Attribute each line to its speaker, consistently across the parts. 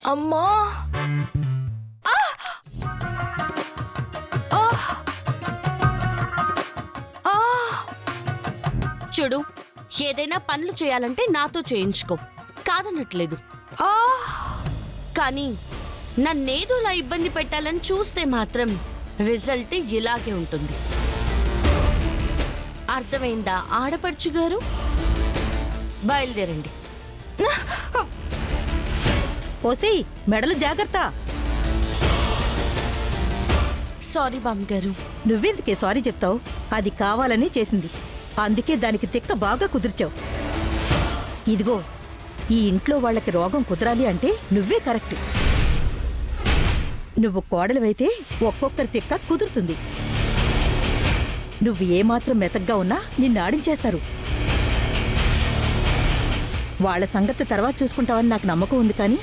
Speaker 1: అమ్మా!
Speaker 2: చూడు, ఏదైనా పనులు చేయాలంటే నాతో చేయించుకో, కాదనట్లేదు. కానీ నన్నేదోలా ఇబ్బంది పెట్టాలని చూస్తే మాత్రం రిజల్ట్ ఇలాగే ఉంటుంది. అర్థమైందా ఆడపడుచు గారు? బయలుదేరండి.
Speaker 3: ఓసి మెడలు జాగ్రత్త.
Speaker 2: సారీ బామ్మగారు.
Speaker 3: నువ్వెందుకే సారీ చెప్తావు? అది కావాలని చేసింది, అందుకే దానికి తిక్క బాగా కుదిర్చావు. ఇదిగో, ఈ ఇంట్లో వాళ్ళకి రోగం కుదరాలి అంటే నువ్వే కరెక్ట్. నువ్వు కోడలివైతే ఒక్కొక్కరి తిక్క కుదురుతుంది. నువ్వు ఏమాత్రం మెతగ్గా ఉన్నా నిన్ను ఆడించేస్తారు. వాళ్ల సంగతి తర్వాత చూసుకుంటావని నాకు నమ్మకం ఉంది, కానీ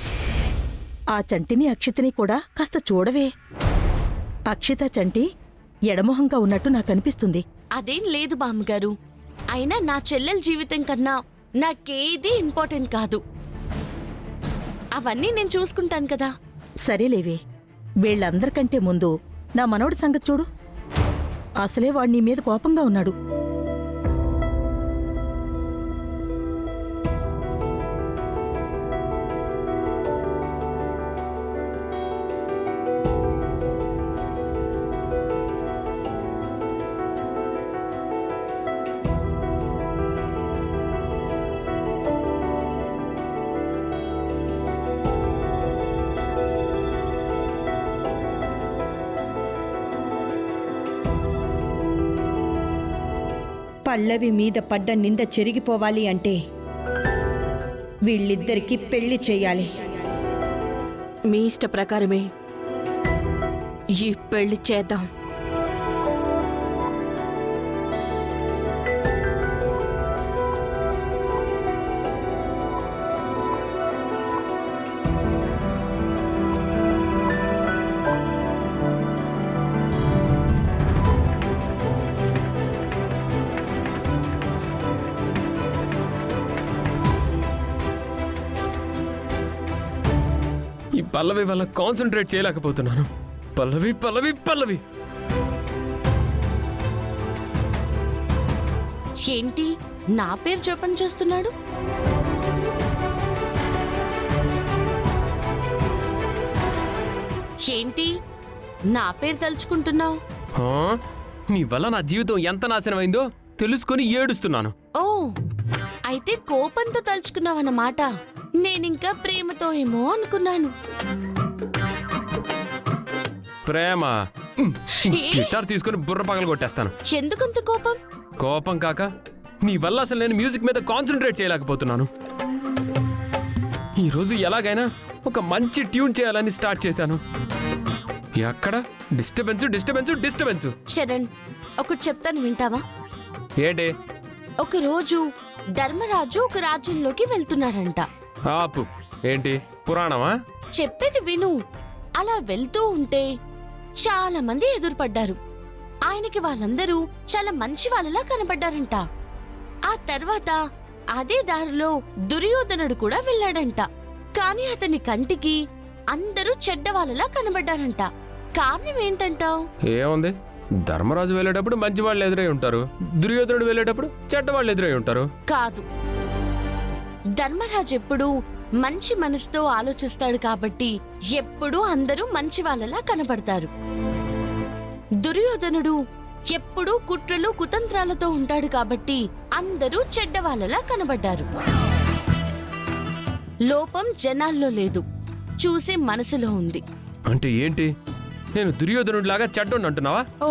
Speaker 3: ఆ చంటిని అక్షితని కూడా కాస్త చూడవే. అక్షిత చంటి ఎడమొహంగా ఉన్నట్టు నాకనిపిస్తుంది.
Speaker 2: అదేం లేదు బామ్మగారు. అయినా నా చెల్లెల జీవితం కన్నా నాకేదీ ఇంపార్టెంట్ కాదు. అవన్నీ నేను చూసుకుంటాను కదా.
Speaker 3: సరేలేవే, వీళ్ళందరికంటే ముందు నా మనవడి సంగతి చూడు. అసలే వాడు నీ మీద కోపంగా ఉన్నాడు.
Speaker 4: పల్లవి మీద పడ్డ నింద చెరిగిపోవాలి అంటే వీళ్ళిద్దరికీ పెళ్లి చేయాలి.
Speaker 2: మీ ఇష్ట ప్రకారమే ఈ పెళ్లి చేద్దాం.
Speaker 5: ఈ పల్లవి వల్ల కాన్సన్ట్రేట్ చేయలేకపోతున్నాను. పల్లవి పల్లవి పల్లవి.
Speaker 2: ఏంటి నా పేరు జపం చేస్తున్నాడు? ఏంటి నా పేరు తలుచుకుంటున్నావు?
Speaker 5: హా? నీ వల్ల నా జీవితం ఎంత నాశనమైందో తెలుసుకొని ఏడుస్తున్నాను.
Speaker 2: ఓ, అయితే కోపంతో తలుచుకున్నావన్నమాట. నేనింకా ప్రేమతో ఏమో అనుకున్నాను.
Speaker 5: ప్రేమ? గిటార్ తీసుకుని బుర్ర పగలు కొట్టేస్తాను.
Speaker 2: ఎందుకంత కోపం?
Speaker 5: కోపం కాక నీ వల్ల అసలు నేను మ్యూజిక్ మీద కాన్సన్ట్రేట్ చేయలేకపోతున్నాను. ఈరోజు ఎలాగైనా ఒక మంచి ట్యూన్ చేయాలని స్టార్ట్ చేశాను. ఎక్కడ డిస్టర్బెన్స్ డిస్టర్బెన్స్ డిస్టర్బెన్స్.
Speaker 2: చరణ్, ఒకటి చెప్తాను, వింటావా?
Speaker 5: ఏంటి?
Speaker 2: ఒకరోజు ధర్మరాజు ఒక రాజ్యంలోకి వెళ్తున్నాడంట.
Speaker 5: ఆపు. ఏంటి పురాణమా?
Speaker 2: చెప్పేది విను. అలా వెళ్తూ ఉంటే చాలా మంది ఎదురుపడ్డారు. ఆయనకి వాళ్ళందరూ చాలా మంచి వాళ్ళలా కనబడ్డారంట. ఆ తర్వాత అదే దారిలో దుర్యోధనుడు కూడా వెళ్ళాడంట. కాని అతని కంటికి అందరూ చెడ్డవాళ్ళలా కనబడ్డారంట. కారణం ఏంటంటావ్?
Speaker 5: ఏముంది, ధర్మరాజు వెళ్ళేటప్పుడు మంచి వాళ్ళు ఎదురై ఉంటారు, దుర్యోధనుడు వెళ్ళేటప్పుడు చెడ్డ వాళ్ళు ఎదురై ఉంటారు.
Speaker 2: కాదు, ధర్మరాజు ఎప్పుడూ మంచి మనసుతో ఆలోచిస్తాడు కాబట్టి ఎప్పుడూ అందరూ మంచి వాళ్ళలా కనబడతారు. దుర్యోధనుడు ఎప్పుడూ కుట్రలు కుతంత్రాలతో ఉంటాడు కాబట్టి అందరూ చెడ్డవాళ్ళలా కనబడ్డారు. లోపం జనాల్లో లేదు, చూసే మనసులో ఉంది.
Speaker 5: అంటే ఏంటి, నేను దుర్యోధనుడిలాగా చెడ్డోని అంటున్నావా?
Speaker 2: ఓ,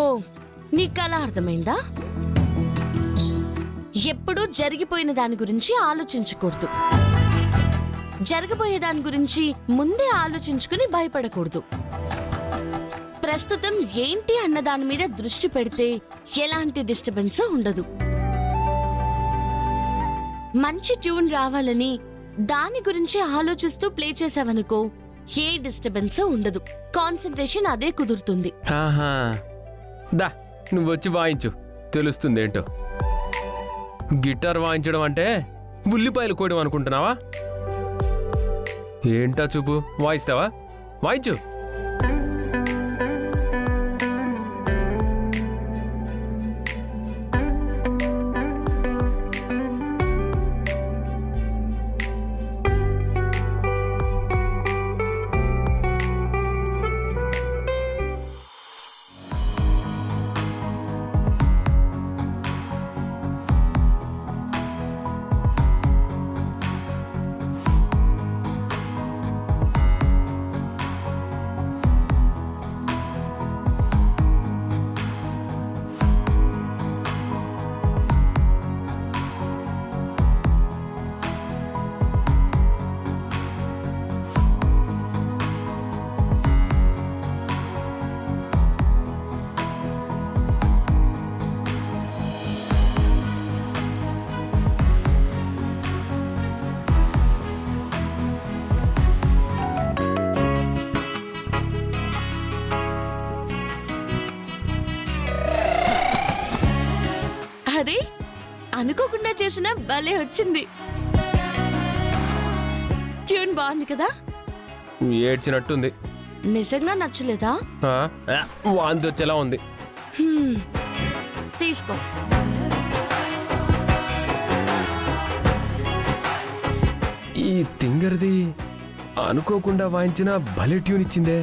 Speaker 2: నీకలా అర్థమైందా? ఎప్పుడూ జరిగిపోయిన దాని గురించి ఆలోచించకూడదు. జరగబోయే దాని గురించి ముందే ఆలోచించుకుని భయపడకూడదు. ప్రస్తుతం ఏంటి అన్న దాని మీద దృష్టి పెడితే ఎలాంటి డిస్టర్బెన్స్ ఉండదు. మంచి ట్యూన్ రావాలని దాని గురించి ఆలోచిస్తూ ప్లే చేసావనుకో, ఏ డిస్టర్బెన్స్ ఉండదు. కాన్సంట్రేషన్ అదే కుదురుతుంది.
Speaker 5: ఆహా, దా నువ్వు వచ్చి వాయించు, తెలుస్తుందేంటో. గిటార్ వాయించడం అంటే ఉల్లిపాయలు కోయడం అనుకుంటున్నావా? ఏంటా చూపు, వాయిస్తావా? వాయించు.
Speaker 2: అరే, అనుకోకుండా చేసిన భలే వచ్చింది. ట్యూన్ బాగుంది కదా?
Speaker 5: ఏడ్చినట్టుంది.
Speaker 2: నిజంగా నచ్చలేదా?
Speaker 5: వాంతి వచ్చేలా ఉంది.
Speaker 2: తీసుకో.
Speaker 5: ఈ తింగర్ది అనుకోకుండా వాయించిన భలే ట్యూన్ ఇచ్చిందే.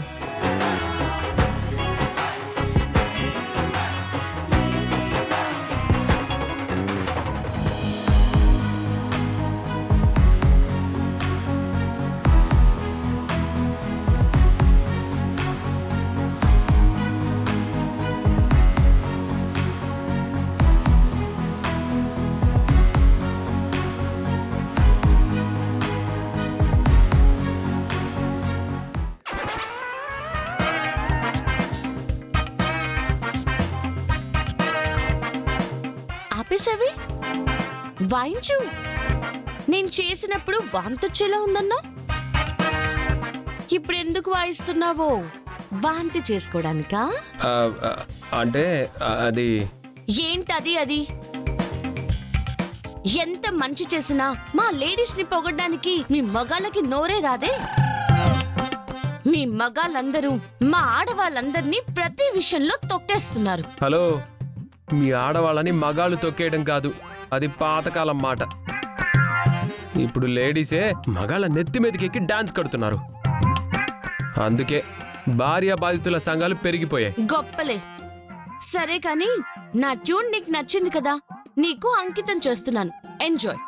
Speaker 2: ఆపేసావి? వాయించు. నేను చేసినప్పుడు వాంతొచ్చేలా ఉందన్నా. ఇప్పుడు ఎందుకు వాయిస్తున్నావో? వాంతి చేసుకోవడానికా?
Speaker 5: అంటే అది
Speaker 2: ఏంటది? అది ఎంత మంచి చేసినా మా లేడీస్ ని పొగడ్డానికి మీ మగాళ్ళకి నోరే రాదే. మీ మగాళ్ళందరూ మా ఆడవాళ్ళందరినీ ప్రతి విషయంలో తొక్కేస్తున్నారు.
Speaker 5: హలో, మీ ఆడవాళ్ళని మగాళ్ళు తొక్కేయడం కాదు, అది పాతకాలం మాట. ఇప్పుడు లేడీసే మగాళ్ళ నెత్తి మీదకెక్కి డాన్స్ కడుతున్నారు. అందుకే భార్య బాధితుల సంఘాలు పెరిగిపోయాయి.
Speaker 2: గొప్పలే. సరే కానీ నా ట్యూన్ నీకు నచ్చింది కదా, నీకు అంకితం చేస్తున్నాను. ఎంజాయ్.